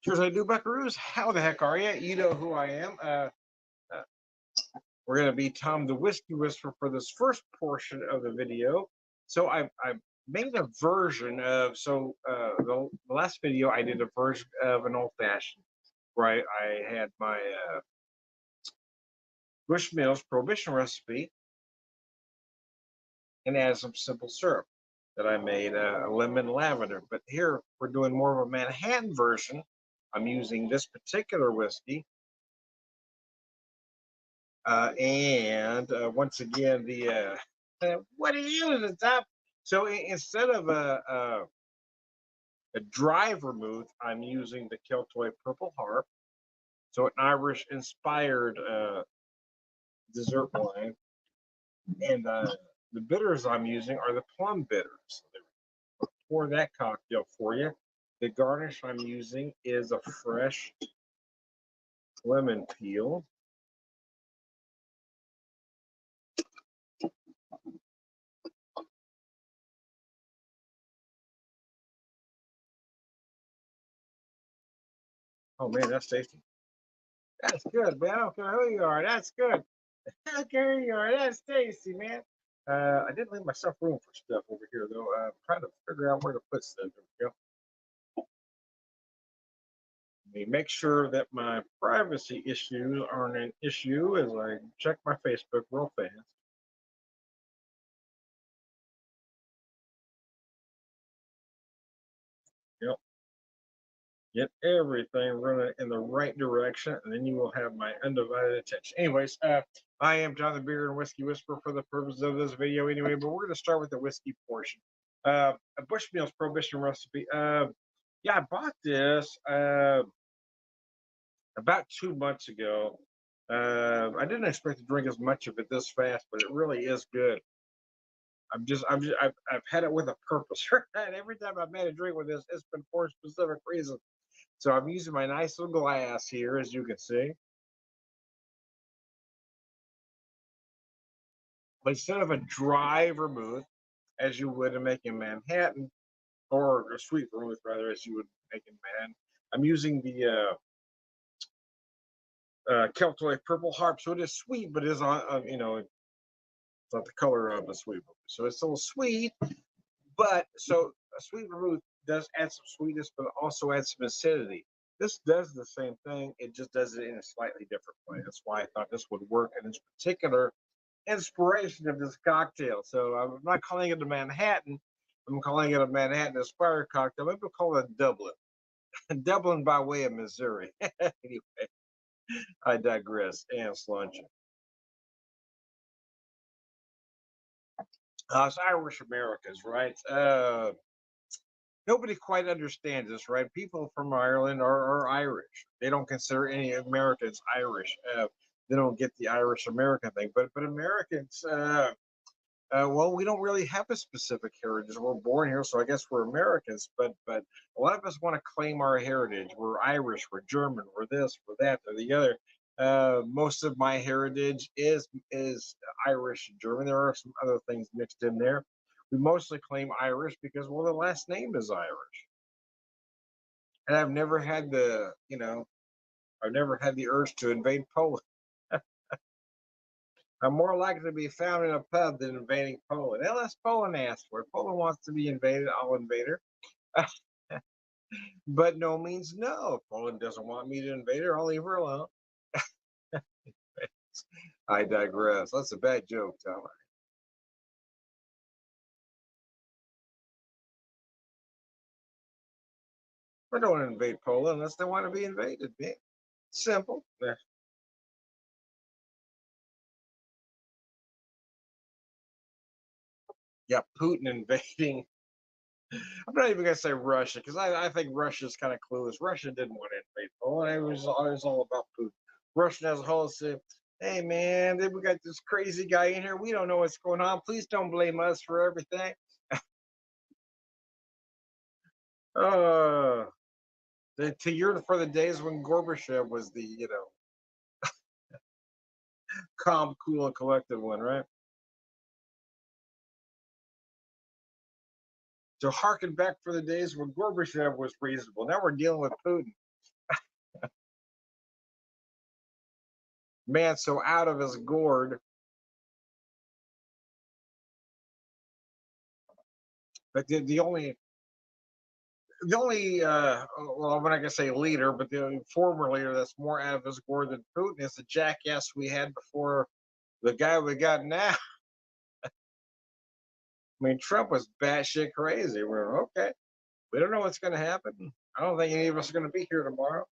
Here's I do buckaroos. How the heck are you? You know who I am. Uh, we're going to be Tom the Whiskey Whisperer for this first portion of the video. So I made a version of, the last video I did a version of an old fashioned, where I had my Bushmills Prohibition recipe and added some simple syrup that I made, lemon lavender. But here we're doing more of a Manhattan version. I'm using this particular whiskey. And once again, what it is, it's up. So instead of a dry vermouth, I'm using the Keltoy Purple Harp. So an Irish inspired dessert wine. And the bitters I'm using are the plum bitters. So I'll pour that cocktail for you. The garnish I'm using is a fresh lemon peel. Oh man, that's tasty. That's good, man. I don't care who you are. That's good. I don't care who you are. That's tasty, man. I didn't leave myself room for stuff over here, though. I'm trying to figure out where to put stuff. There we go. Let me make sure that my privacy issues aren't an issue as I check my Facebook real fast. Yep. Get everything running in the right direction, and then you will have my undivided attention. Anyways, I am John the Beer and Whiskey Whisperer for the purpose of this video anyway, but we're going to start with the whiskey portion. A Bushmills Prohibition recipe. Yeah, I bought this about 2 months ago. I didn't expect to drink as much of it this fast, but it really is good. I've had it with a purpose. And every time I've made a drink with this, it's been for a specific reason. So I'm using my nice little glass here, as you can see. But instead of a dry vermouth, as you would in making Manhattan, or a sweet vermouth rather, as you would make in Manhattan, I'm using the Keltoy Purple Harp. So it is sweet, but it is it's not the color of a sweet vermouth. So it's a little sweet, but so a sweet vermouth does add some sweetness, but also adds some acidity. This does the same thing. It just does it in a slightly different way. That's why I thought this would work in this particular inspiration of this cocktail. So I'm not calling it a Manhattan. I'm calling it a Manhattan inspired cocktail. Maybe we'll call it a Dublin. Dublin by way of Missouri. Anyway, I digress. And luncheon. It's Irish Americans, right? Nobody quite understands this, right? People from Ireland are Irish. They don't consider any Americans Irish. They don't get the Irish American thing. But Americans, well, we don't really have a specific heritage. We're born here, so I guess we're Americans. But a lot of us want to claim our heritage. We're Irish. We're German. We're this. We're that. Or the other. Most of my heritage is Irish and German. There are some other things mixed in there. We mostly claim Irish because, well, the last name is Irish, and I've never had the urge to invade Poland. I'm more likely to be found in a pub than invading Poland. Unless Poland asks for it. Poland wants to be invaded, I'll invade her. But no means no. If Poland doesn't want me to invade her, I'll leave her alone. I digress. That's a bad joke, Tom. I don't want to invade Poland unless they want to be invaded, man. Simple. Yeah, Putin invading. I'm not even going to say Russia because I think Russia's kind of clueless. Russia didn't want to invade Poland. It was all about Putin. Russia as a whole said, hey, man, we got this crazy guy in here. We don't know what's going on. Please don't blame us for everything. Uh, to yearn for the days when Gorbachev was the, calm, cool, and collected one, right? To harken back for the days when Gorbachev was reasonable. Now we're dealing with Putin. Man so out of his gourd. But the only well, I'm not gonna say leader, but the former leader that's more out of his gourd than Putin is the jackass we had before the guy we got now. I mean, Trump was batshit crazy. We're okay. We don't know what's going to happen. I don't think any of us are going to be here tomorrow.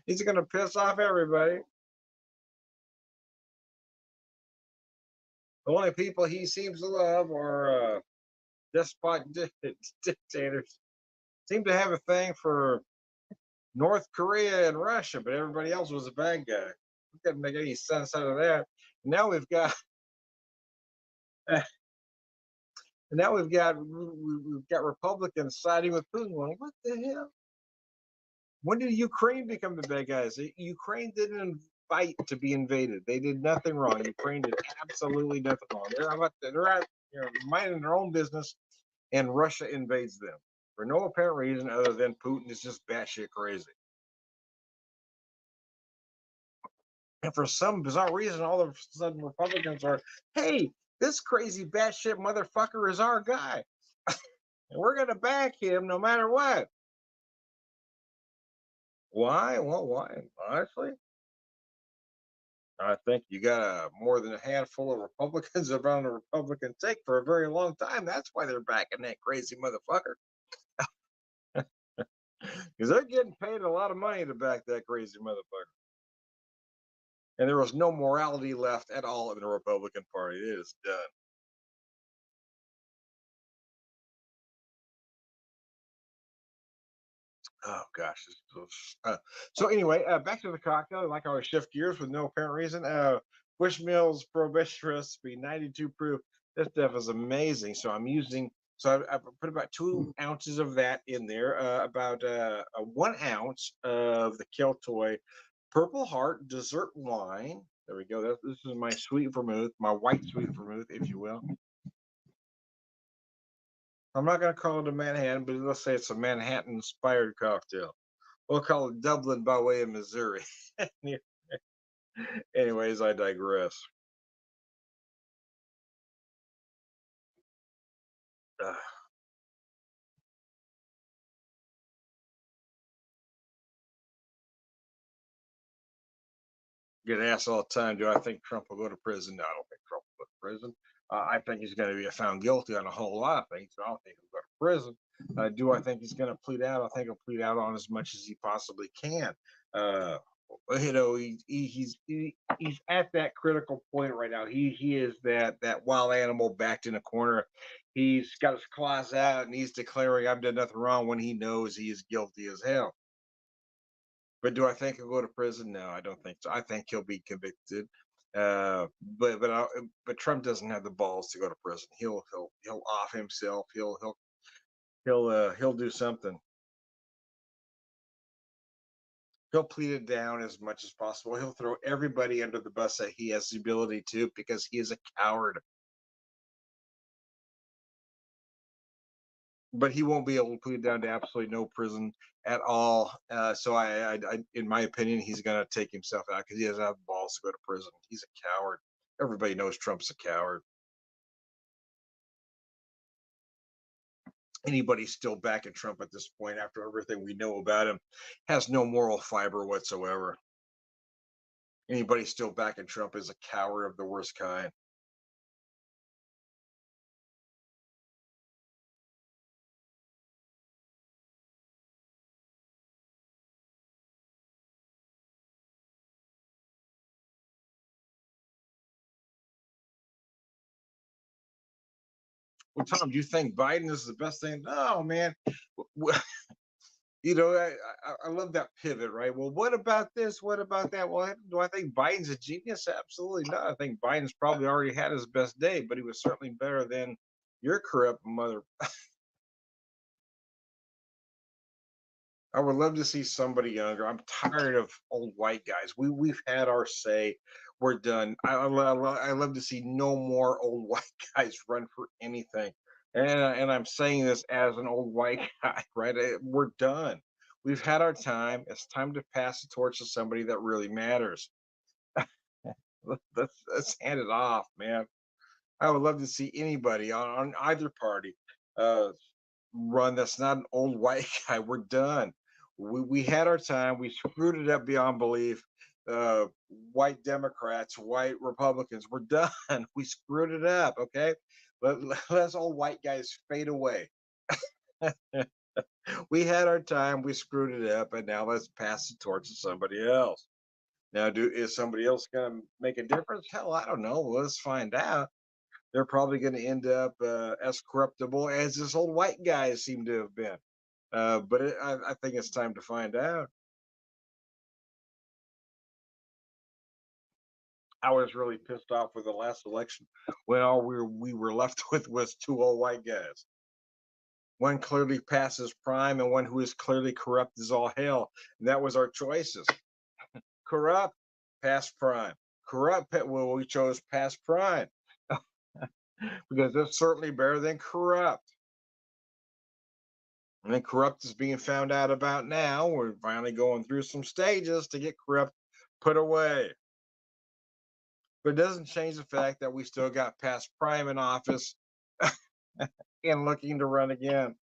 He's going to piss off everybody. The only people he seems to love are despot dictators. Seem to have a thing for North Korea and Russia, but everybody else was a bad guy. We couldn't make any sense out of that. Now we've got we've got Republicans siding with Putin. Going, what the hell? When did Ukraine become the bad guys? Ukraine didn't invite to be invaded. They did nothing wrong. Ukraine did absolutely nothing wrong. They're out, minding their own business, and Russia invades them for no apparent reason other than Putin is just batshit crazy. And for some bizarre reason, all of a sudden Republicans are, hey, this crazy batshit motherfucker is our guy, and we're gonna back him no matter what. Why? Well, why? Honestly, I think you got more than a handful of Republicans that have been on the Republican tick for a very long time. That's why they're backing that crazy motherfucker. Because they're getting paid a lot of money to back that crazy motherfucker. And there was no morality left at all in the Republican Party. It is done. Oh gosh. So anyway, back to the cocktail. Like I always shift gears with no apparent reason. Bushmills Prohibition Recipe 92 proof. This stuff is amazing. So I'm using. So I put about 2 ounces of that in there. About 1 ounce of the Keltoy Purple Heart dessert wine. There we go. This is my sweet vermouth, my white sweet vermouth, if you will. I'm not going to call it a Manhattan, but let's say it's a Manhattan inspired cocktail. We'll call it Dublin by way of Missouri. Anyways, I digress. Uh, get asked all the time, do I think Trump will go to prison? No, I don't think Trump will go to prison. I think he's going to be found guilty on a whole lot of things, but I don't think he'll go to prison. Do I think he's going to plead out? I think he'll plead out on as much as he possibly can. Uh, he's at that critical point right now. He is that wild animal backed in a corner. He's got his claws out and he's declaring I've done nothing wrong when he knows he is guilty as hell. But do I think he'll go to prison? No, I don't think so. I think he'll be convicted. But Trump doesn't have the balls to go to prison. He'll off himself. He'll do something. He'll plead it down as much as possible. He'll throw everybody under the bus that he has the ability to because he is a coward. But he won't be able to plead down to absolutely no prison at all. So in my opinion, he's going to take himself out because he doesn't have the balls to go to prison. He's a coward. Everybody knows Trump's a coward. Anybody still backing Trump at this point, after everything we know about him, has no moral fiber whatsoever. Anybody still backing Trump is a coward of the worst kind. Well, Tom, do you think Biden is the best thing? No, man. I love that pivot, right? Well, what about this? What about that? Well, do I think Biden's a genius? Absolutely not. I think Biden's probably already had his best day, but he was certainly better than your corrupt mother. I would love to see somebody younger. I'm tired of old white guys. We've had our say. We're done. I love to see no more old white guys run for anything. And I'm saying this as an old white guy, right? We're done. We've had our time. It's time to pass the torch to somebody that really matters. Let's hand it off, man. I would love to see anybody on either party uh, run that's not an old white guy. We're done. We had our time. We screwed it up beyond belief. White Democrats, white Republicans, we're done. We screwed it up. Okay, let's all white guys fade away. We had our time. We screwed it up, and now let's pass the torch to somebody else. Now, is somebody else going to make a difference? Hell, I don't know. Let's find out. They're probably going to end up as corruptible as this old white guy seemed to have been. I think it's time to find out. I was really pissed off with the last election when all we were left with was two old white guys. One clearly passes prime, and one who is clearly corrupt as all hell. And that was our choices: corrupt, past prime. Corrupt. Well, we chose past prime because it's certainly better than corrupt. And then corrupt is being found out about now. We're finally going through some stages to get corrupt put away. But it doesn't change the fact that we still got past prime in office and looking to run again.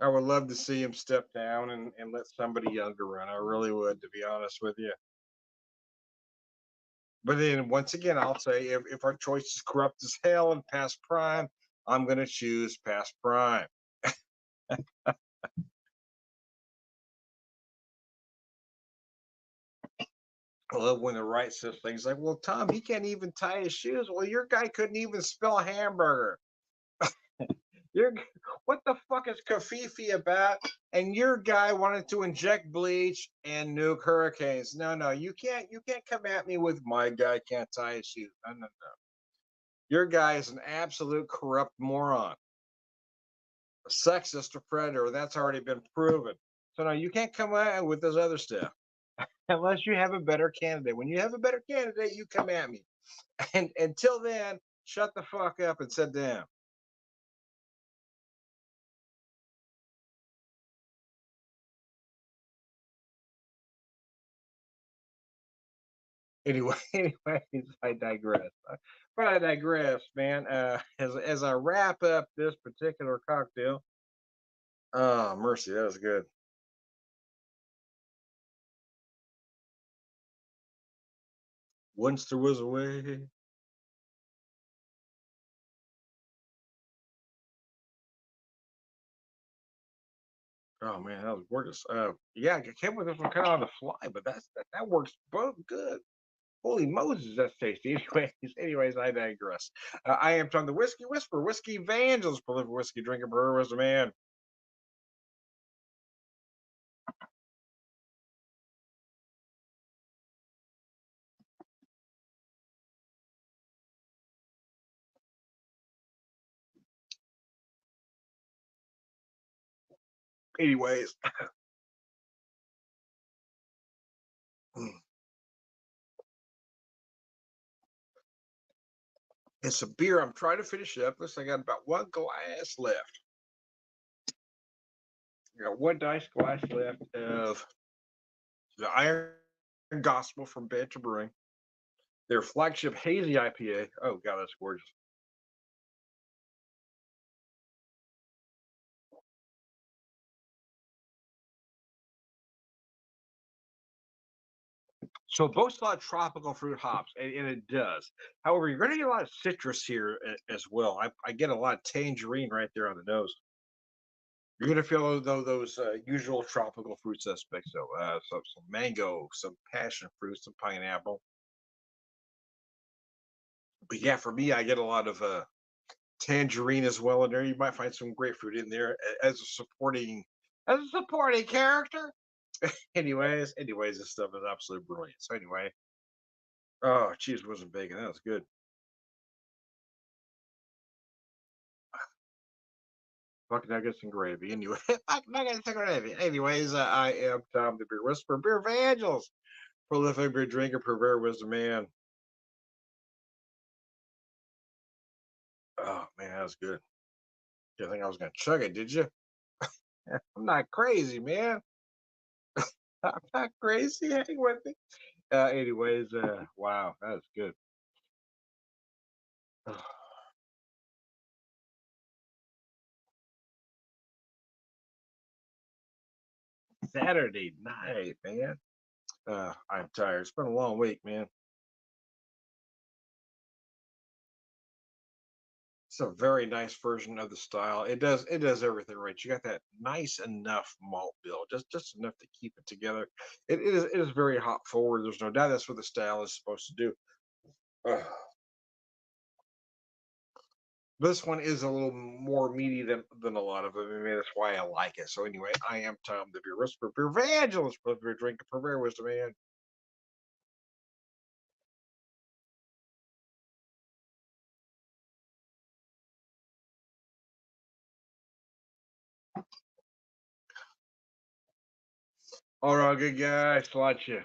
I would love to see him step down and let somebody younger run. I really would, to be honest with you. But then once again, I'll say if our choice is corrupt as hell and past prime, I'm going to choose past prime. I love when the right says things like, "Well, Tom, he can't even tie his shoes." Well, your guy couldn't even spell hamburger. Your what the fuck is Kafifi about? And your guy wanted to inject bleach and nuke hurricanes. No, no, you can't come at me with my guy can't tie his shoes. No, no, no. Your guy is an absolute corrupt moron, a sexist, a predator. That's already been proven. So no, you can't come at me with this other stuff unless you have a better candidate. When you have a better candidate, you come at me. And until then, shut the fuck up and sit down. Anyway, anyways, I digress. But I digress, man. As I wrap up this particular cocktail, oh mercy, that was good. Once there was a way. Oh man, that was gorgeous. Yeah, I came with this one kind of on the fly, but that works both good. Holy Moses, that's tasty. Anyways, I digress. I am Tom the Whiskey Whisperer, Whiskey Evangelist, prolific whiskey drinker, brewer, was the man. Anyways, it's a beer. I'm trying to finish it up. Listen, I got about one glass left. I got one dice glass left of the Iron Gospel from Banter Brewing. Their flagship hazy IPA. Oh god, that's gorgeous. So it boasts a lot of tropical fruit hops, and it does. However, you're going to get a lot of citrus here as well. I get a lot of tangerine right there on the nose. You're going to feel those usual tropical fruit suspects, though. Some mango, some passion fruit, some pineapple. But yeah, for me, I get a lot of tangerine as well in there. You might find some grapefruit in there as a supporting character. Anyways, this stuff is absolutely brilliant. So anyway, oh, cheese wasn't bacon. That was good. Fuck nuggets and gravy. Anyway, fuck nuggets and gravy. Anyways, I am Tom the Beer Whisperer, Beer Evangelist, prolific beer drinker, purveyor, wisdom man. Oh man, that was good. Didn't think I was gonna chug it, did you? I'm not crazy, man. I'm not crazy. Hang with me. Anyways, wow, that was good. Saturday night, man. I'm tired. It's been a long week, man. It's a very nice version of the style. It does everything right. You got that nice enough malt bill, just enough to keep it together. It is very hop forward. There's no doubt that's what the style is supposed to do. Uh, this one is a little more meaty than a lot of them. I mean, that's why I like it. So anyway, I am Tom, the beer whisperer, beer evangelist, but beer drinker, beer wisdom man. All right, good guys. Watch you.